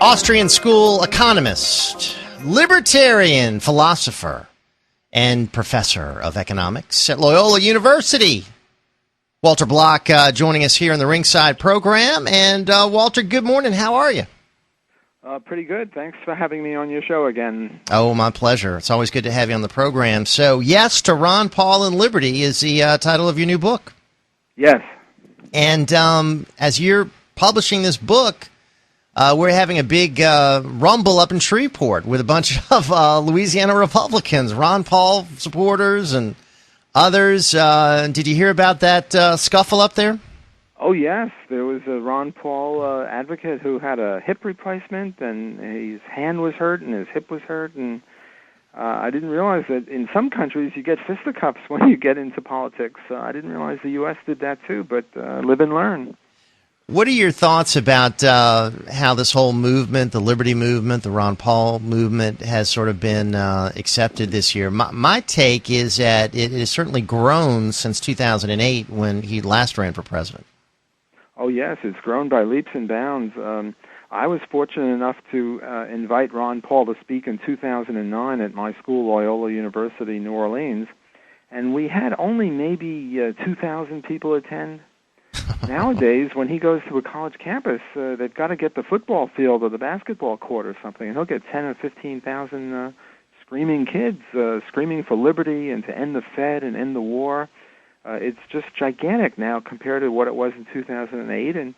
Austrian school economist, libertarian philosopher, and professor of economics at Loyola University. Walter Block joining us here in the Ringside program. And Walter, good morning. How are you? Pretty good. Thanks for having me on your show again. Oh, my pleasure. It's always good to have you on the program. So, Yes to Ron Paul and Liberty is the title of your new book. Yes. And as you're publishing this book, we're having a big rumble up in Shreveport with a bunch of Louisiana Republicans, Ron Paul supporters and others. Did you hear about that scuffle up there? Oh, yes. There was a Ron Paul advocate who had a hip replacement, and his hand was hurt and his hip was hurt. And I didn't realize that in some countries you get fisticuffs when you get into politics. I didn't realize the U.S. did that too, but live and learn. What are your thoughts about how this whole movement, the Liberty movement, the Ron Paul movement, has sort of been accepted this year? My take is that it has certainly grown since 2008 when he last ran for president. Oh, yes, it's grown by leaps and bounds. I was fortunate enough to invite Ron Paul to speak in 2009 at my school, Loyola University, New Orleans, and we had only maybe 2,000 people attend. Nowadays, when he goes to a college campus, they've got to get the football field or the basketball court or something, and he'll get 10 or 15,000 screaming kids screaming for liberty and to end the Fed and end the war. It's just gigantic now compared to what it was in 2008, and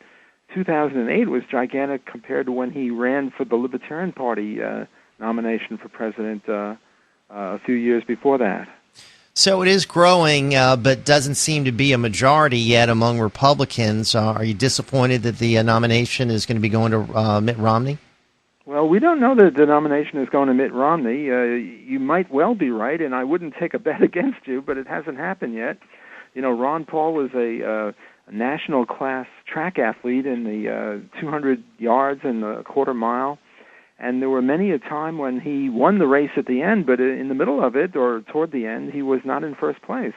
2008 was gigantic compared to when he ran for the Libertarian Party nomination for president a few years before that. So it is growing, but doesn't seem to be a majority yet among Republicans. Are you disappointed that the nomination is going to be going to Mitt Romney? Well, we don't know that the nomination is going to Mitt Romney. You might well be right, and I wouldn't take a bet against you, but it hasn't happened yet. You know, Ron Paul was a national class track athlete in the 200 yards and the quarter mile, and there were many a time when he won the race at the end, but in the middle of it or toward the end, he was not in first place.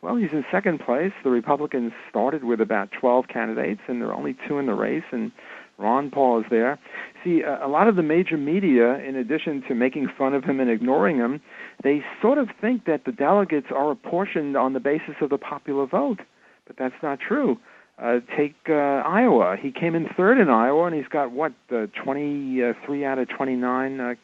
Well, he's in second place. The Republicans started with about 12 candidates, and there are only 2 in the race, and Ron Paul is there. See, a lot of the major media, in addition to making fun of him and ignoring him, they sort of think that the delegates are apportioned on the basis of the popular vote, but that's not true. Take Iowa. He came in third in Iowa, and he's got, 23 out of 29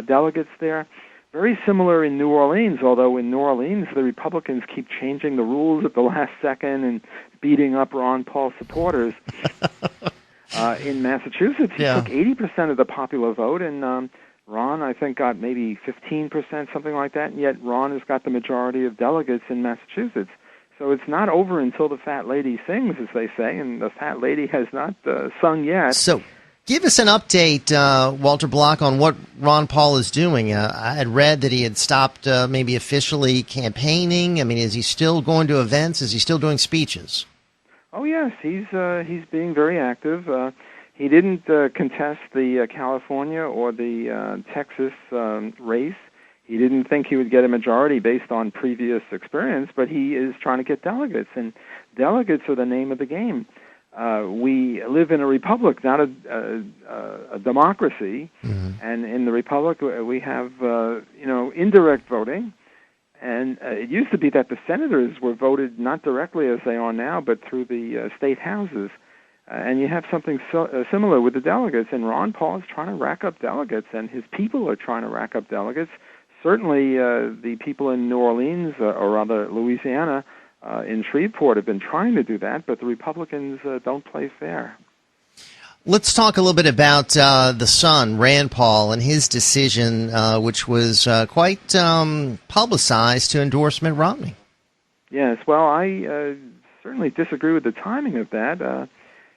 delegates there. Very similar in New Orleans, although in New Orleans the Republicans keep changing the rules at the last second and beating up Ron Paul supporters. In Massachusetts, he took 80% of the popular vote, and Ron, I think, got maybe 15%, something like that, and yet Ron has got the majority of delegates in Massachusetts. So it's not over until the fat lady sings, as they say, and the fat lady has not sung yet. So give us an update, Walter Block, on what Ron Paul is doing. I had read that he had stopped maybe officially campaigning. I mean, is he still going to events? Is he still doing speeches? Oh, yes, he's being very active. He didn't contest the California or the Texas race. He didn't think he would get a majority based on previous experience, but he is trying to get delegates, and delegates are the name of the game. We live in a republic, not a democracy, and in the republic we have indirect voting. And it used to be that the senators were voted not directly as they are now, but through the state houses. And you have something similar with the delegates. And Ron Paul is trying to rack up delegates, and his people are trying to rack up delegates. Certainly the people in New Orleans, or rather Louisiana, in Shreveport have been trying to do that, but the Republicans don't play fair. Let's talk a little bit about the son, Rand Paul, and his decision, which was quite publicized to endorse Mitt Romney. Yes, well, I certainly disagree with the timing of that.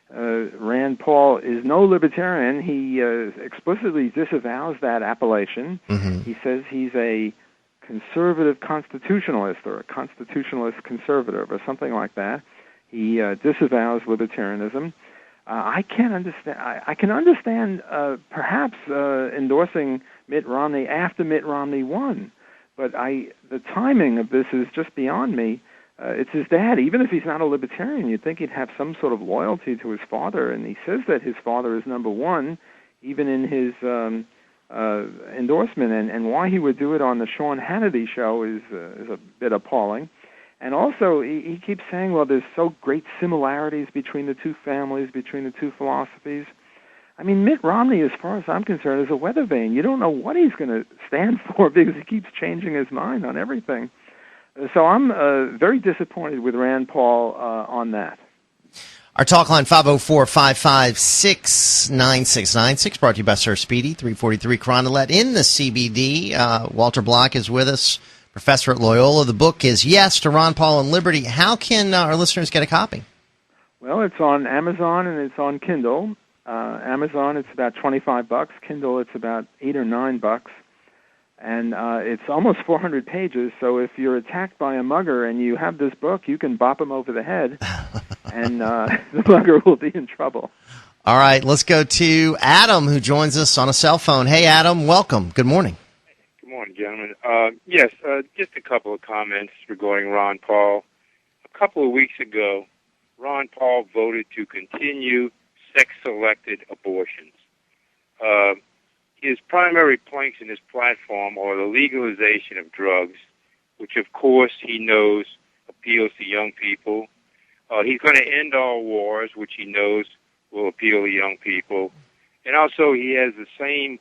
Rand Paul is no libertarian. He explicitly disavows that appellation. He says he's a conservative constitutionalist or a constitutionalist conservative or something like that. He disavows libertarianism. I can't understand. I can understand perhaps endorsing Mitt Romney after Mitt Romney won, but the timing of this is just beyond me. It's his dad. Even if he's not a libertarian, you'd think he'd have some sort of loyalty to his father, and he says that his father is number one. even in his endorsement, and why he would do it on the Sean Hannity show is a bit appalling. And also, he keeps saying, well, there's so great similarities between the two families, between the two philosophies. I mean, Mitt Romney, as far as I'm concerned, is a weather vane. You don't know what he's going to stand for because he keeps changing his mind on everything. So I'm very disappointed with Rand Paul on that. Our talk line, 504-556-9696, brought to you by Sir Speedy, 343 Crondelet in the CBD. Walter Block is with us, professor at Loyola. The book is Yes to Ron Paul and Liberty. How can our listeners get a copy? Well, it's on Amazon and it's on Kindle. Amazon, it's about $25. Kindle, it's about $8 or $9. And it's almost 400 pages, so if you're attacked by a mugger and you have this book, you can bop him over the head, and the mugger will be in trouble. All right, let's go to Adam, who joins us on a cell phone. Hey, Adam, welcome. Good morning. Good morning, gentlemen. Yes, just a couple of comments regarding Ron Paul. A couple of weeks ago, Ron Paul voted to continue sex-selected abortions. His primary planks in his platform are the legalization of drugs, which, of course, he knows appeals to young people. He's going to end all wars, which he knows will appeal to young people. And also, he has the same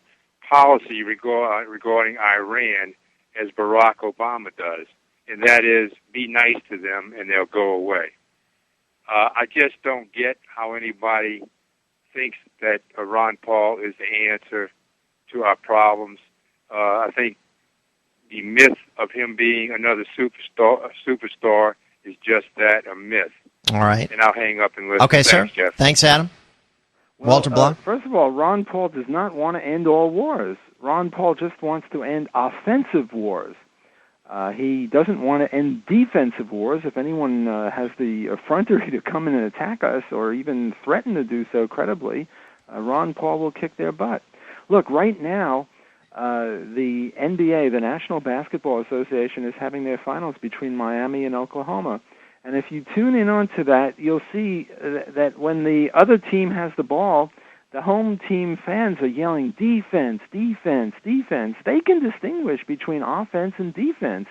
policy regarding Iran as Barack Obama does, and that is be nice to them and they'll go away. I just don't get how anybody thinks that Ron Paul is the answer to our problems. I think the myth of him being another superstar is just that, a myth. All right. And I'll hang up and listen. Okay, Thanks, sir. Jeff. Thanks, Adam. Well, Walter Block? First of all, Ron Paul does not want to end all wars. Ron Paul just wants to end offensive wars. He doesn't want to end defensive wars. If anyone has the effrontery to come in and attack us or even threaten to do so credibly, Ron Paul will kick their butt. Look, right now, the NBA, the National Basketball Association, is having their finals between Miami and Oklahoma. And if you tune in onto that, you'll see that when the other team has the ball, the home team fans are yelling, defense, defense, defense. They can distinguish between offense and defense,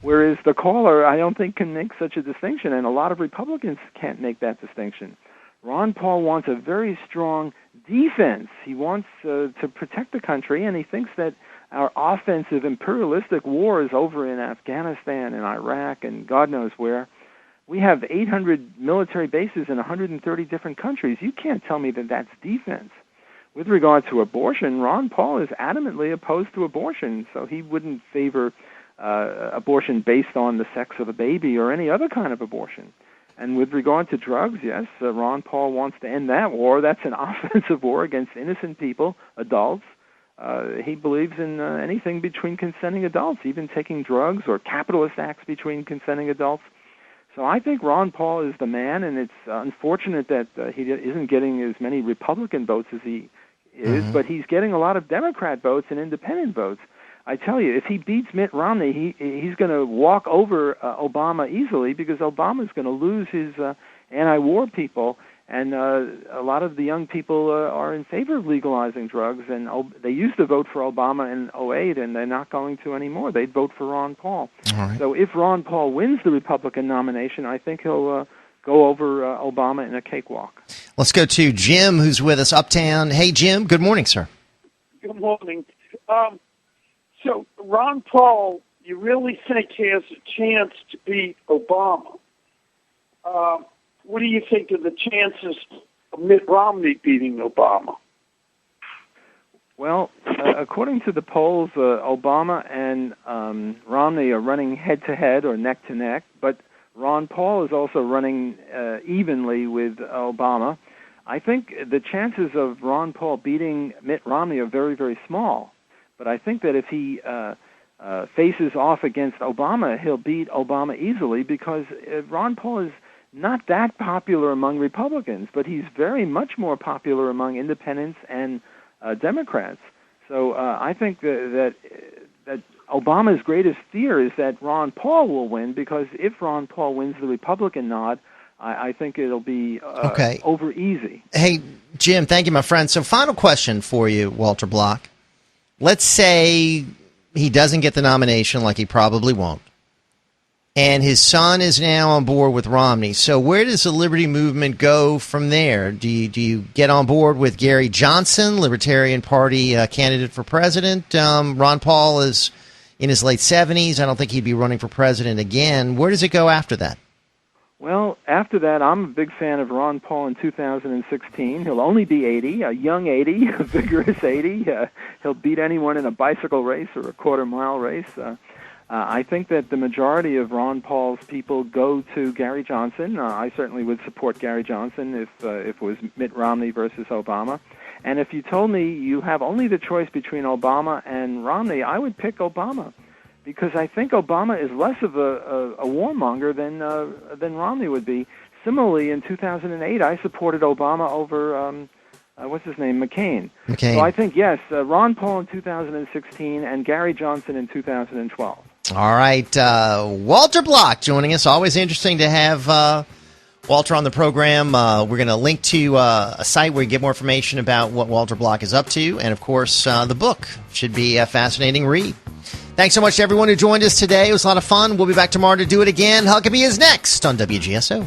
whereas the caller, I don't think, can make such a distinction, and a lot of Republicans can't make that distinction. Ron Paul wants a very strong defense. He wants to protect the country, and he thinks that our offensive imperialistic wars over in Afghanistan and Iraq and God knows where, we have 800 military bases in 130 different countries. You can't tell me that that's defense. With regard to abortion, Ron Paul is adamantly opposed to abortion, so he wouldn't favor abortion based on the sex of a baby or any other kind of abortion. And with regard to drugs, yes, Ron Paul wants to end that war. That's an offensive war against innocent people, adults. He believes in anything between consenting adults, even taking drugs or capitalist acts between consenting adults. So I think Ron Paul is the man, and it's unfortunate that he isn't getting as many Republican votes as he is, but he's getting a lot of Democrat votes and independent votes. I tell you, if he beats Mitt Romney, he's going to walk over Obama easily because Obama's going to lose his anti-war people, and a lot of the young people are in favor of legalizing drugs, and they used to vote for Obama in '08, and they're not going to anymore. They'd vote for Ron Paul. All right. So if Ron Paul wins the Republican nomination, I think he'll go over Obama in a cakewalk. Let's go to Jim, who's with us uptown. Hey, Jim. Good morning, sir. Good morning. So Ron Paul, you really think he has a chance to beat Obama? What do you think of the chances of Mitt Romney beating Obama? Well, according to the polls, Obama and Romney are running head-to-head or neck-to-neck, but Ron Paul is also running evenly with Obama. I think the chances of Ron Paul beating Mitt Romney are very, very small. But I think that if he faces off against Obama, he'll beat Obama easily because Ron Paul is not that popular among Republicans, but he's very much more popular among independents and Democrats. So I think that Obama's greatest fear is that Ron Paul will win, because if Ron Paul wins the Republican nod, I think it'll be Okay. over easy. Hey, Jim, thank you, my friend. So final question for you, Walter Block. Let's say he doesn't get the nomination, like he probably won't, and his son is now on board with Romney. So where does the Liberty Movement go from there? Do you get on board with Gary Johnson, Libertarian Party candidate for president? Ron Paul is in his late 70s. I don't think he'd be running for president again. Where does it go after that? Well, after that, I'm a big fan of Ron Paul in 2016. He'll only be 80, a young 80, a vigorous 80. He'll beat anyone in a bicycle race or a quarter-mile race. I think that the majority of Ron Paul's people go to Gary Johnson. I certainly would support Gary Johnson if it was Mitt Romney versus Obama. And if you told me you have only the choice between Obama and Romney, I would pick Obama, because I think Obama is less of a warmonger than Romney would be. Similarly, in 2008, I supported Obama over what's his name, McCain. So I think yes, Ron Paul in 2016 and Gary Johnson in 2012. All right, Walter Block joining us. Always interesting to have Walter on the program. We're going to link to a site where you get more information about what Walter Block is up to, and of course, the book should be a fascinating read. Thanks so much to everyone who joined us today. It was a lot of fun. We'll be back tomorrow to do it again. Huckabee is next on WGSO.